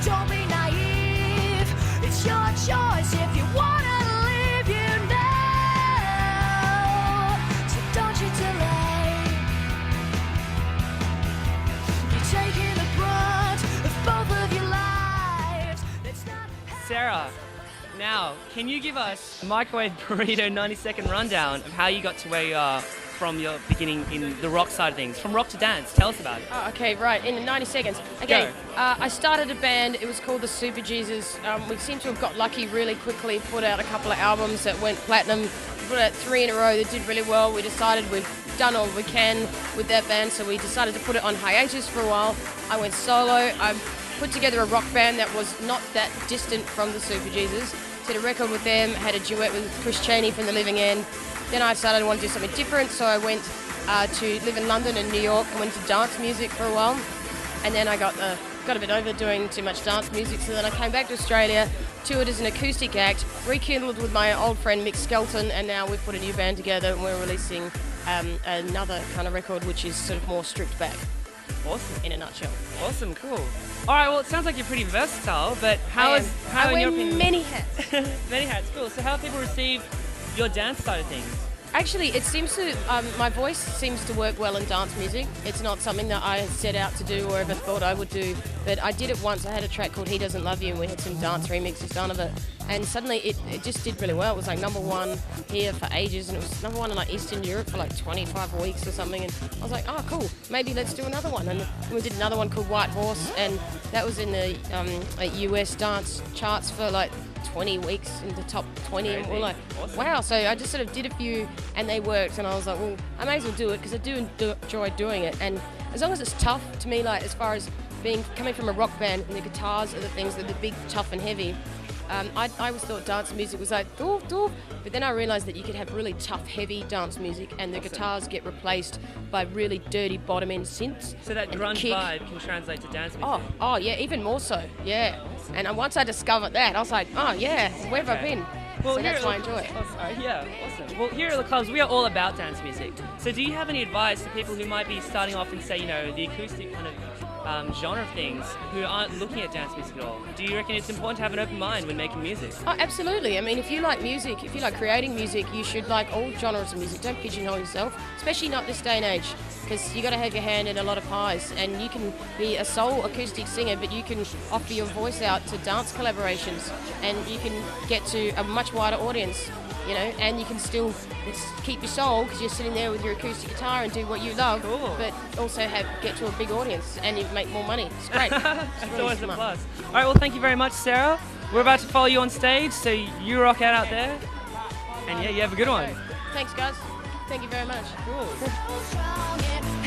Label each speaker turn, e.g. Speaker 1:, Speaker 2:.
Speaker 1: Don't be naive. It's your choice if you wanna live, you know. So don't you delay. You're taking the brunt of both of your lives. Let's not
Speaker 2: Sarah, now, can you give us a Microwave Burrito 90-second rundown of how you got to where you are from your beginning in the rock side of things? From rock to dance, tell us about it.
Speaker 3: Oh, okay, right, in 90 seconds. Okay, I started a band, it was called the Super Jesus. We seem to have got lucky really quickly, put out a couple of albums that went platinum, put out 3 in a row that did really well. We decided we've done all we can with that band, so we decided to put it on hiatus for a while. I went solo. I put together a rock band that was not that distant from the Super Jesus. Did a record with them, had a duet with Chris Chaney from The Living End. Then I decided I wanted to do something different, so I went to live in London and New York and went to dance music for a while. And then I got a bit over doing too much dance music, so then I came back to Australia, toured as an acoustic act, rekindled with my old friend Mcleod, and now we've put a new band together and we're releasing another kind of record which is sort of more stripped back.
Speaker 2: Awesome.
Speaker 3: In a nutshell.
Speaker 2: Awesome, cool. All right, well, it sounds like you're pretty versatile, but
Speaker 3: I
Speaker 2: in
Speaker 3: wear
Speaker 2: your opinion...
Speaker 3: many hats.
Speaker 2: Many hats, cool. So how have people received your dance side of things?
Speaker 3: Actually, it seems to, my voice seems to work well in dance music. It's not something that I set out to do or ever thought I would do, but I did it once. I had a track called He Doesn't Love You, and we had some dance remixes done of it. And suddenly it just did really well. It was like #1 here for ages, and it was #1 in like Eastern Europe for like 25 weeks or something. And I was like, oh, cool, maybe let's do another one. And we did another one called White Horse, and that was in the US dance charts for like 20 weeks in the top 20.
Speaker 2: Crazy.
Speaker 3: And we're like,
Speaker 2: Awesome.
Speaker 3: wow. So I just sort of did a few and they worked, and I was like, well, I may as well do it because I do enjoy doing it. And as long as it's tough to me, like as far as coming from a rock band, and the guitars are the things that are big, tough and heavy. I always thought dance music was like doof doof, but then I realised that you could have really tough, heavy dance music, and the guitars get replaced by really dirty bottom end synths.
Speaker 2: So that
Speaker 3: and
Speaker 2: grunge
Speaker 3: kick.
Speaker 2: vibe can translate to dance music.
Speaker 3: Oh yeah, even more so, yeah. And once I discovered that, I was like, oh yeah, where have I been?
Speaker 2: Well,
Speaker 3: So
Speaker 2: here
Speaker 3: that's
Speaker 2: at
Speaker 3: why I enjoy it.
Speaker 2: Yeah, awesome. Well, here at leclubz, we are all about dance music. So do you have any advice to people who might be starting off in, say, you know, the acoustic kind of genre of things, who aren't looking at dance music at all? Do you reckon it's important to have an open mind when making music?
Speaker 3: Oh, absolutely. I mean, if you like music, if you like creating music, you should like all genres of music. Don't pigeonhole yourself, especially not this day and age, because you got to have your hand in a lot of pies. And you can be a soul acoustic singer, but you can offer your voice out to dance collaborations, and you can get to a much wider audience. You know, and you can still keep your soul because you're sitting there with your acoustic guitar and do what you love,
Speaker 2: Cool.
Speaker 3: but also get to a big audience and you make more money. It's great.
Speaker 2: It's always a plus. All right, well, thank you very much, Sarah. We're about to follow you on stage, so you rock out there. And yeah, you have a good one.
Speaker 3: Thanks, guys. Thank you very much.
Speaker 2: Cool.
Speaker 1: so strong.